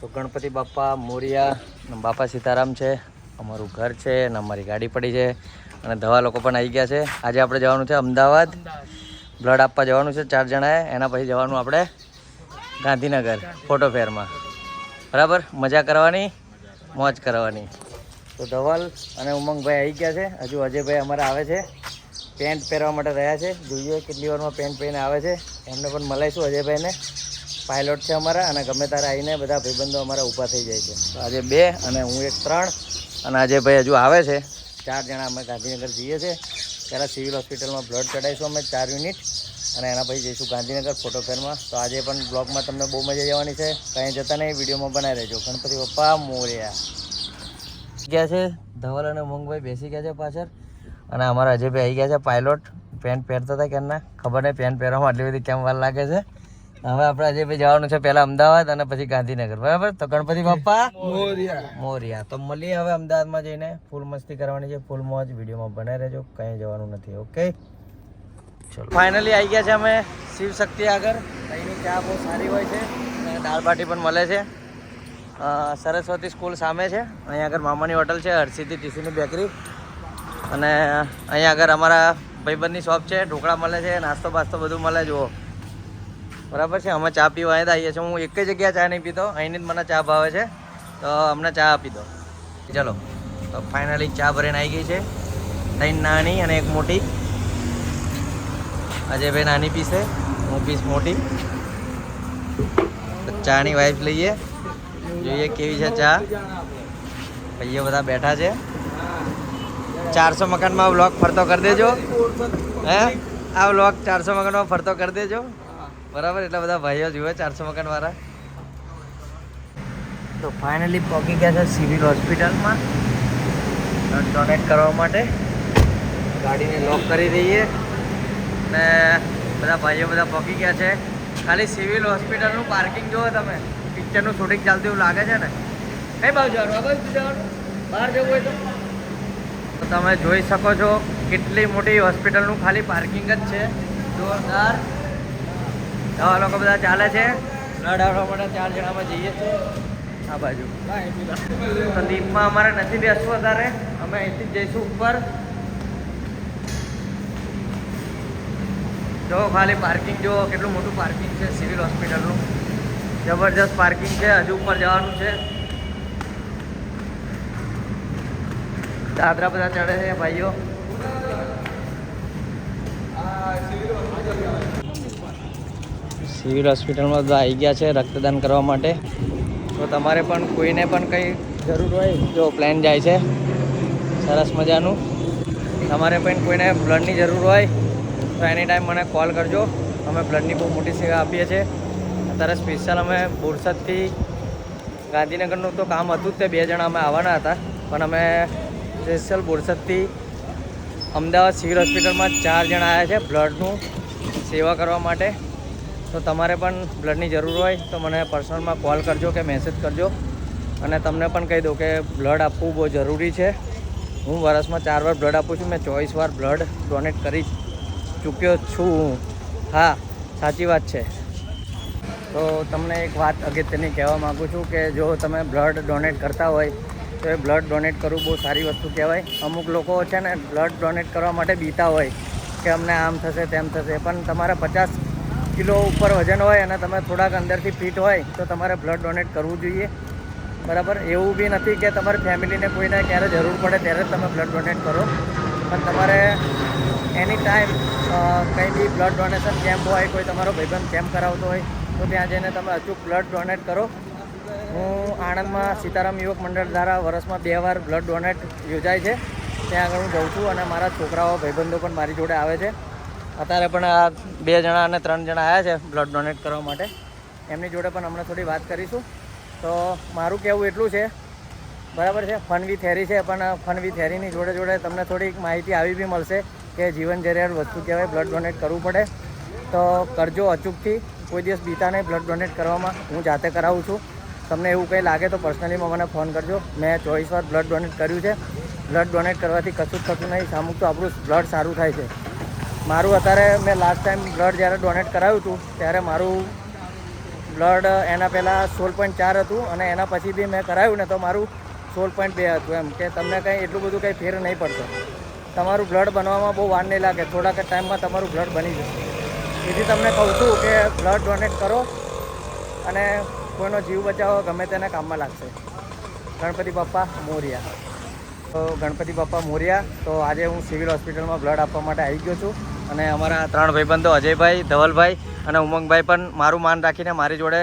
તો ગણપતિ બાપા મોરિયા બાપા સીતારામ છે, અમારું ઘર છે અને અમારી ગાડી પડી છે અને ધવા લોકો પણ આવી ગયા છે. આજે આપણે જવાનું છે અમદાવાદ, બ્લડ આપવા જવાનું છે 4 જણાએ. એના પછી જવાનું આપણે ગાંધીનગર ફોટો ફેરમાં. બરાબર, મજા કરવાની, મોજ કરવાની. તો ધવલ અને ઉમંગભાઈ આવી ગયા છે. હજુ અજયભાઈ અમારા આવે છે, પેન્ટ પહેરવા માટે રહ્યા છે. જોઈએ કેટલી વારમાં પેન્ટ પહેરીને આવે છે. એમને પણ મળીશું અજયભાઈને, પાયલોટ છે અમારા, અને ગમે ત્યારે આવીને બધા ભાઈબંધો અમારા ઊભા થઈ જાય છે. તો આજે 2 અને હું 1 3 અને અજયભાઈ હજુ આવે છે. 4 જણા અમે ગાંધીનગર જઈએ છીએ. પહેલાં સિવિલ હોસ્પિટલમાં બ્લડ ચડાવીશું અમે 4 યુનિટ, અને એના પછી જઈશું ગાંધીનગર ફોટો ફેરમાં. તો આજે પણ બ્લોગમાં તમને બહુ મજા જવાની છે. કંઈ જતા નહીં, વિડીયોમાં બનાવી રહેજો. ગણપતિ બાપ્પા મોરયા ગયા છે. ધવલ અને ઉમંગભાઈ બેસી ગયા છે પાછળ, અને અમારા અજયભાઈ આવી ગયા છે પાયલોટ. પેન્ટ પહેરતા હતા કેમના ખબર નહીં, પેન્ટ પહેરવામાં આટલી બધી કેમ વાર લાગે છે. હવે આપણે અજયભાઈ જવાનું છે પહેલા અમદાવાદ અને પછી ગાંધીનગર. બરાબર, તો ગણપતિ બાપ્પા મોરયા. તો મળીએ હવે અમદાવાદમાં જઈને. ફૂલ મસ્તી કરવાની છે, ફૂલ મોજ. વિડીયોમાં બનાવી રહેજો, કંઈ જવાનું નથી. ઓકે, ચલો. ફાઇનલી આવી ગયા છે અમે શિવ શક્તિ આગળ. અહીંની ચા બહુ સારી હોય છે અને દાળ બાટી પણ મળે છે. સરસ્વતી સ્કૂલ સામે છે. અહીંયા આગળ મામાની હોટલ છે, હરસિદ્ધિ ટીસીની બેકરી. અને અહીંયા આગળ અમારા ભાઈબંધની શોપ છે, ઢોકળા મળે છે, નાસ્તો બાસ્તો બધું મળે. જુઓ, બરાબર છે. અમે ચા પીવા આવ્યા આવીએ છીએ. હું એક જ જગ્યા ચા નહીં પીતો, અહીંની જ મને ચા ભાવે છે, તો અમને ચા આપી દો. ચલો, તો ફાઇનલી ચા ભરીને આવી ગઈ છે. 3 નાની અને 1 મોટી. અજયભાઈ નાની પીસે, હું પીસ મોટી. તો ચાની વાઇફ લઈએ, જોઈએ કેવી છે ચા. ભાઈઓ બધા બેઠા છે. 400 મકાનમાં વ્લોગ ફરતો કરી દેજો. હે, આ વ્લોગ 400 મકાનમાં ફરતો કરી દેજો. બરાબર, એટલા બધા ભાઈઓ જુએ 400 મકાન વાળા. તો ફાઇનલી પહોંચી ગયા છે સિવિલ હોસ્પિટલમાં બ્લડ ડોનેટ કરવા માટે. ગાડીને લોક કરી દઈએ ને બધા ભાઈઓ બધા પહોંચી ગયા છે. ખાલી સિવિલ હોસ્પિટલનું પાર્કિંગ જુઓ તમે. પિક્ચરનું શૂટિંગ ચાલતું એવું લાગે છે ને. કઈ બાજુ જવાનું? આ બાજુ જવાનું, બહાર જવું હોય તો તમે જોઈ શકો છો કેટલી મોટી હોસ્પિટલનું ખાલી પાર્કિંગ જ છે. જોરદાર. દવા લોકો બધા ચાલે છે. બ્લડ આવવા માટે 4 જણામાં જઈએ છીએ આ બાજુ. તો લીફમાં અમારે નથી બેસવું વધારે, અમે અહીંથી જ જઈશું ઉપર. જો ખાલી પાર્કિંગ જુઓ, કેટલું મોટું પાર્કિંગ છે સિવિલ હોસ્પિટલનું. જબરજસ્ત પાર્કિંગ છે. હજુ ઉપર જવાનું છે. દાદરા બધા ચડે છે ભાઈઓ. સિવિલ હોસ્પિટલમાં બધા આવી ગયા છે રક્તદાન કરવા માટે. તો તમારે પણ કોઈને પણ કંઈ જરૂર હોય, જો પ્લેન જાય છે સરસ મજાનું. તમારે પણ કોઈને બ્લડની જરૂર હોય તો એની ટાઈમ મને કોલ કરજો. અમે બ્લડની બહુ મોટી સેવા આપીએ છીએ. અત્યારે સ્પેશિયલ અમે બોરસદથી ગાંધીનગરનું તો કામ હતું જ, તે 2 જણા અમે આવવાના હતા, પણ અમે સ્પેશિયલ બોરસદથી અમદાવાદ સિવિલ હોસ્પિટલમાં 4 જણા આવ્યા છે બ્લડનું સેવા કરવા માટે. તો તમારે પણ બ્લડની જરૂર હોય તો મને પર્સનલમાં કોલ કરજો કે મેસેજ કરજો, અને તમને પણ કહી દઉં કે બ્લડ આપવું બહુ જરૂરી છે. હું વર્ષમાં 4 વાર બ્લડ આપું છું. મેં 24 વાર બ્લડ ડોનેટ કરી ચૂક્યો છું હું. હા, સાચી વાત છે. તો તમને એક વાત અગત્યની કહેવા માગું છું કે જો તમે બ્લડ ડોનેટ કરતા હોય તો એ બ્લડ ડોનેટ કરવું બહુ સારી વસ્તુ કહેવાય. અમુક લોકો છે ને બ્લડ ડોનેટ કરવા માટે બીતા હોય કે અમને આમ થશે તેમ થશે, પણ તમારે 50 કિલો ઉપર વજન હોય અને તમે થોડાક અંદરથી ફિટ હોય તો તમારે બ્લડ ડોનેટ કરવું જોઈએ. બરાબર, એવું બી નથી કે તમારી ફેમિલીને કોઈને ક્યારે જરૂર પડે ત્યારે જ તમે બ્લડ ડોનેટ કરો, પણ તમારે એની ટાઈમ કંઈ બી બ્લડ ડોનેશન કેમ્પ હોય, કોઈ તમારો ભાઈબંધ કેમ્પ કરાવતો હોય તો ત્યાં જઈને તમે અચૂક બ્લડ ડોનેટ કરો. હું આણંદમાં સીતારામ યુવક મંડળ દ્વારા વર્ષમાં 2 વાર બ્લડ ડોનેટ યોજાય છે, ત્યાં આગળ હું જઉં છું, અને મારા છોકરાઓ ભાઈબંધો પણ મારી જોડે આવે છે. અત્યારે પણ આ 2 જણા અને 3 જણા આવ્યા છે બ્લડ ડોનેટ કરવા માટે. એમની જોડે પણ હમણાં થોડી વાત કરીશું. તો મારું કહેવું એટલું છે, બરાબર છે, ફન વિથ હેરી છે, પણ ફન વિથ હેરીની જોડે જોડે તમને થોડીક માહિતી આવી બી મળશે કે જીવન જરૂરિયાત વસ્તુ કહેવાય, બ્લડ ડોનેટ કરવું પડે. તો કરજો અચૂકથી, કોઈ દિવસ બીતા નહીં બ્લડ ડોનેટ કરવામાં. હું જાતે કરાવું છું. તમને એવું કંઈ લાગે તો પર્સનલીમાં મને ફોન કરજો. મેં 24 વાર બ્લડ ડોનેટ કર્યું છે. બ્લડ ડોનેટ કરવાથી કશું જ થતું નહીં, સામુક તો આપણું બ્લડ સારું થાય છે. મારું અત્યારે મેં લાસ્ટ ટાઈમ બ્લડ જ્યારે ડોનેટ કરાવ્યું હતું ત્યારે મારું બ્લડ એના પહેલાં 16.4 હતું અને એના પછી બી મેં કરાવ્યું ને તો મારું 16.2 હતું. એમ કે તમને કંઈ એટલું બધું કંઈ ફેર નહીં પડતો. તમારું બ્લડ બનવામાં બહુ વાર નહીં લાગે, થોડાક ટાઈમમાં તમારું બ્લડ બની જશે. એથી તમને કહું છું કે બ્લડ ડોનેટ કરો અને કોઈનો જીવ બચાવો, ગમે તેને કામમાં લાગશે. ગણપતિ બાપ્પા મોરિયા. તો ગણપતિ બાપ્પા મોરિયા. તો આજે હું સિવિલ હોસ્પિટલમાં બ્લડ આપવા માટે આવી ગયો છું અને અમારા 3 ભાઈબંધો અજયભાઈ, ધવલભાઈ અને ઉમંગભાઈ પણ મારું માન રાખીને મારી જોડે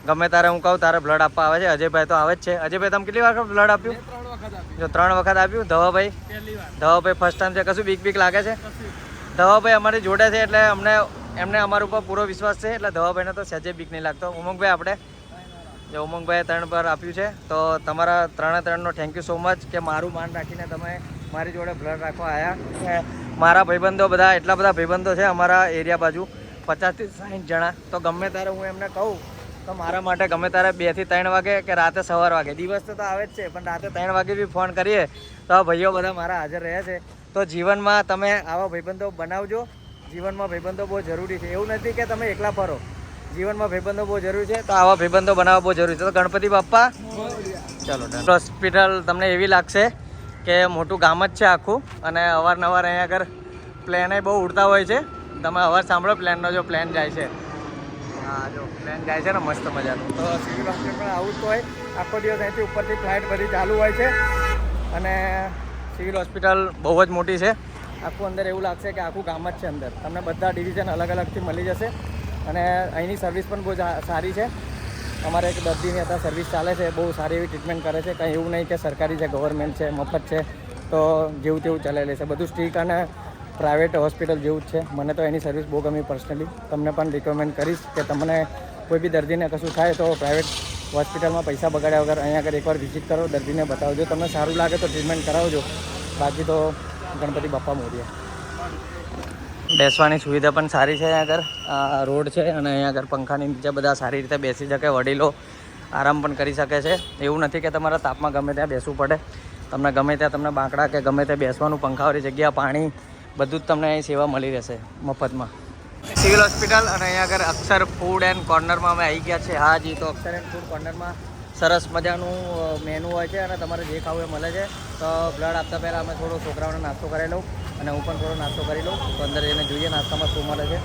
ગમે તારે હું કહું તારે બ્લડ આપવા આવે છે. અજયભાઈ તો આવે જ છે. અજયભાઈ તમે કેટલી વાર બ્લડ આપ્યું? 3 વખત આપ્યું. ધવાભાઈ ફર્સ્ટ ટાઈમ છે. કશું બીક લાગે છે? ધવાભાઈ અમારી જોડે છે એટલે એમને અમારા ઉપર પૂરો વિશ્વાસ છે એટલે ધવાભાઈને તો સહેજે બીક નહીં લાગતો. ઉમંગભાઈ આપણે જે ઉમંગભાઈએ 3 પર આપ્યું છે તો તમારા 3નો થેન્ક યુ સો મચ કે મારું માન રાખીને તમે મારી જોડે બ્લડ રાખવા આવ્યા. મારા ભાઈબંધો બધા એટલા બધા ભાઈબંધો છે અમારા એરિયા બાજુ 50 થી 60 જણા. તો ગમે ત્યારે હું એમને કહું તો મારા માટે ગમે ત્યારે 2 થી 3 વાગે કે રાતે સવાર વાગે, દિવસ તો આવે જ છે પણ રાતે 3 વાગે બી ફોન કરીએ તો આ ભાઈઓ બધા મારા હાજર રહે છે. તો જીવનમાં તમે આવા ભાઈબંધો બનાવજો. જીવનમાં ભાઈબંધો બહુ જરૂરી છે. એવું નથી કે તમે એકલા ફરો, જીવનમાં ભાઈબંધો બહુ જરૂરી છે. તો આવા ભાઈબંધો બનાવવા બહુ જરૂરી છે. તો ગણપતિ બાપ્પા ચાલો. હોસ્પિટલ તમને એવી લાગશે કે મોટું ગામ જ છે આખું અને અવારનવાર અહીંયા આગળ પ્લેને બહુ ઉડતા હોય છે. તમે અવાજ સાંભળો પ્લેનનો, જો પ્લેન જાય છે. હા જો પ્લેન જાય છે ને મસ્ત મજાનું. તો સિવિલ હોસ્પિટલ આવું જ હોય. આખો દિવસ અહીંથી ઉપરથી ફ્લાઇટ બધી ચાલુ હોય છે અને સિવિલ હોસ્પિટલ બહુ જ મોટી છે. આખું અંદર એવું લાગશે કે આખું ગામ જ છે અંદર. તમને બધા ડિવિઝન અલગ અલગથી મળી જશે અને અહીંની સર્વિસ પણ બહુ સારી છે. અમારે એક દર્દીની અત્યારે સર્વિસ ચાલે છે, બહુ સારી એવી ટ્રીટમેન્ટ કરે છે. કંઈ એવું નહીં કે સરકારી છે, ગવર્મેન્ટ છે, મફત છે તો જેવું તેવું ચલાવી છે. બધું સ્ટ્રીક અને પ્રાઇવેટ હોસ્પિટલ જેવું જ છે. મને તો એની સર્વિસ બહુ ગમી પર્સનલી. તમને પણ રિકમેન્ડ કરીશ કે તમને કોઈ બી દર્દીને કશું થાય તો પ્રાઇવેટ હોસ્પિટલમાં પૈસા બગાડ્યા વગર અહીંયા આગળ એકવાર વિઝિટ કરો, દર્દીને બતાવજો. તમને સારું લાગે તો ટ્રીટમેન્ટ કરાવજો. બાકી તો ગણપતિ બાપ્પા મોરિયા. બેસવાની સુવિધા પણ સારી છે. અહીંયા આગળ આ રોડ છે અને અહીંયા આગળ પંખાની નીચે બધા સારી રીતે બેસી શકે, વડીલો આરામ પણ કરી શકે છે. એવું નથી કે તમારા તાપમાં ગમે ત્યાં બેસવું પડે. તમને ગમે ત્યાં તમને બાંકડા કે ગમે ત્યાં બેસવાનું, પંખાવાળી જગ્યા, પાણી બધું જ તમને અહીં સેવા મળી રહેશે મફતમાં. સિવિલ હોસ્પિટલ અને અહીંયા આગળ અક્ષર ફૂડ એન્ડ કોર્નરમાં અમે આવી ગયા છે. હા જી, તો અક્ષર એન્ડ ફૂડ કોર્નરમાં સરસ મજાનું મેનુ હોય છે અને તમારે જે ખાવું એ મળે છે. તો બ્લડ આપતા પહેલાં અમે થોડો છોકરાઓને નાસ્તો કરી લઉં અને હું પણ થોડો નાસ્તો કરી લઉં. તો અંદર એને જોઈએ નાસ્તામાં શું મળે છે.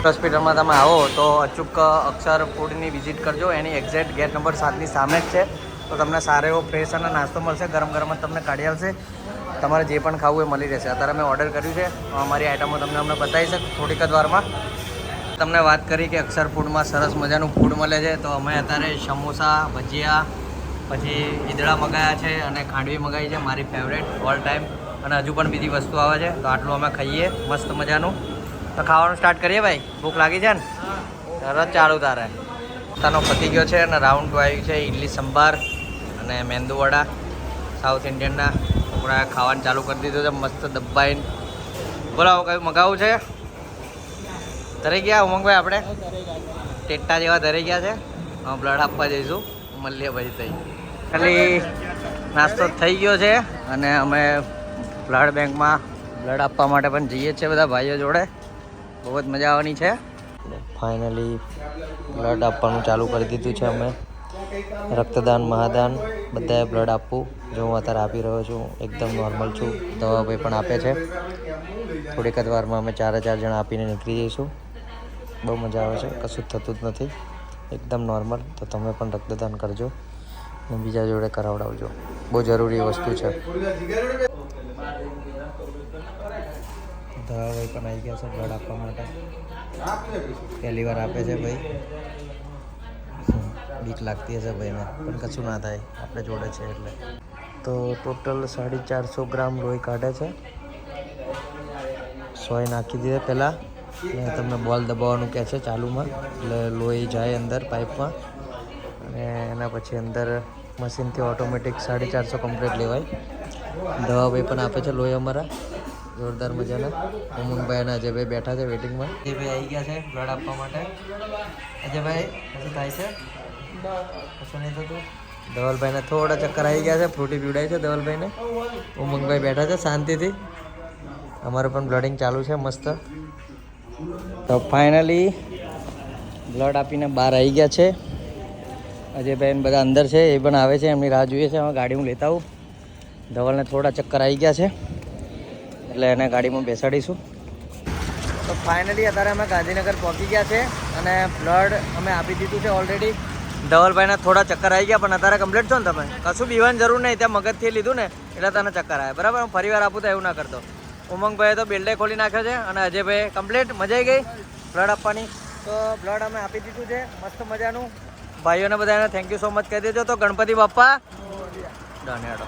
હોસ્પિટલમાં તમે આવો તો અચૂક અક્ષર ફૂડની વિઝિટ કરજો. એની એક્ઝેક્ટ ગેટ નંબર 7ની સામે જ છે. તો તમને સારો એવો ફ્રેશ અને નાસ્તો મળશે. ગરમ જ તમને કાઢી આવશે. તમારે જે પણ ખાવું એ મળી રહેશે. અત્યારે મેં ઓર્ડર કર્યું છે. અમારી આઈટમો તમને અમને બતાવી શકે થોડીક જ વારમાં. તમને વાત કરી કે અક્ષર ફૂડમાં સરસ મજાનું ફૂડ મળે છે. તો અમે અત્યારે સમોસા, ભજીયા, પછી ઈદડા મગાવ્યા છે અને ખાંડવી મગાવી છે, મારી ફેવરેટ ઓલ ટાઈમ. અને હજુ પણ બીજી વસ્તુ આવે છે. તો આટલું અમે ખાઈએ મસ્ત મજાનું. તો ખાવાનું સ્ટાર્ટ કરીએ ભાઈ. ભૂખ લાગી છે ને? તરત ચાલુ તારે. તાનો પતી ગયો છે અને રાઉન્ડ 2 આવ્યું છે. ઇડલી સંભાર અને મેંદુવડા સાઉથ ઇન્ડિયનના છોકરા ખાવાનું ચાલુ કરી દીધું છે મસ્ત દબાઈને. બોલાવો કયું મગાવવું છે? ધરી ગયા ઉમંગભાઈ? આપણે ટેટા જેવા ધરી ગયા છે. બ્લડ આપવા જઈશું. મળીએ પછી થઈ. ખાલી નાસ્તો થઈ ગયો છે અને અમે બ્લડ બેંકમાં બ્લડ આપવા માટે પણ જઈએ છીએ બધા ભાઈઓ જોડે. બહુ જ મજા આવવાની છે. ફાઇનલી બ્લડ આપવાનું ચાલુ કરી દીધું છે અમે. રક્તદાન, મહાદાન બધાએ બ્લડ આપવું. જો હું અત્યારે આપી રહ્યો છું, એકદમ નોર્મલ છું. દવા ભાઈ પણ આપે છે. થોડીક જ વારમાં અમે 4 જણા આપીને નીકળી જઈશું. બહુ મજા આવે છે. કશું જ થતું જ નથી, એકદમ નોર્મલ. તો તમે પણ રક્તદાન કરજો અને બીજા જોડે કરાવડાવજો. બહુ જરૂરી વસ્તુ છે. દવાભાઈ પણ આવી ગયા છે બ્લડ આપવા માટે. પહેલી વાર આપે છે ભાઈ. બીક લાગતી હશે ભાઈને, પણ કશું ના થાય, આપણે જોડે છે એટલે. તો ટોટલ 450 ગ્રામ લોહી કાઢે છે. 100 નાખી દીધે પહેલાં. અને તમને બોલ દબાવવાનું કહે છે ચાલુમાં, એટલે લોહી જાય અંદર પાઇપમાં અને એના પછી અંદર મશીનથી ઓટોમેટિક 450 કમ્પ્લીટ લેવાય. દવાભાઈ પણ આપે છે લોહી અમારા જોરદાર મજાના. ઉમંગભાઈ અને અજયભાઈ બેઠા છે વેટિંગમાં. અજયભાઈ આવી ગયા છે બ્લડ આપવા માટે. અજયભાઈ શું થાય છે? કશું નહીં થતું. ધવલભાઈને થોડા ચક્કર આવી ગયા છે. ફ્રૂટી પીવડાવી છે ધવલભાઈને. ઉમંગભાઈ બેઠા છે શાંતિથી. અમારું પણ બ્લડિંગ ચાલુ છે મસ્ત. તો ફાઇનલી બ્લડ આપીને બહાર આવી ગયા છે. અજયભાઈ બધા અંદર છે, એ પણ આવે છે, એમની રાહ જોઈએ છે. હવે ગાડી હું લેતા આવું. ધવલને થોડા ચક્કર આવી ગયા છે એટલે એને ગાડીમાં બેસાડીશું. તો ફાઇનલી અત્યારે અમે ગાંધીનગર પહોંચી ગયા છે અને બ્લડ અમે આપી દીધું છે ઓલરેડી. ધવલભાઈને થોડા ચક્કર આવી ગયા, પણ અત્યારે કમ્પ્લીટ છો ને તમે, કશું પીવાની જરૂર નહીં. ત્યાં મગજથી લીધું ને એટલે તને ચક્કર આવે. બરાબર, હું ફરી વાર આપું તો એવું ના કરતો. ઉમંગભાઈએ તો બેલ્ટે ખોલી નાખ્યો છે અને અજયભાઈ કમ્પ્લીટ મજા આવી ગઈ બ્લડ આપવાની. તો બ્લડ અમે આપી દીધું છે મસ્ત મજાનું. ભાઈઓને બધાને થેન્ક યુ સો મચ કહી દેજો. તો ગણપતિ બાપ્પા ડન હેડો.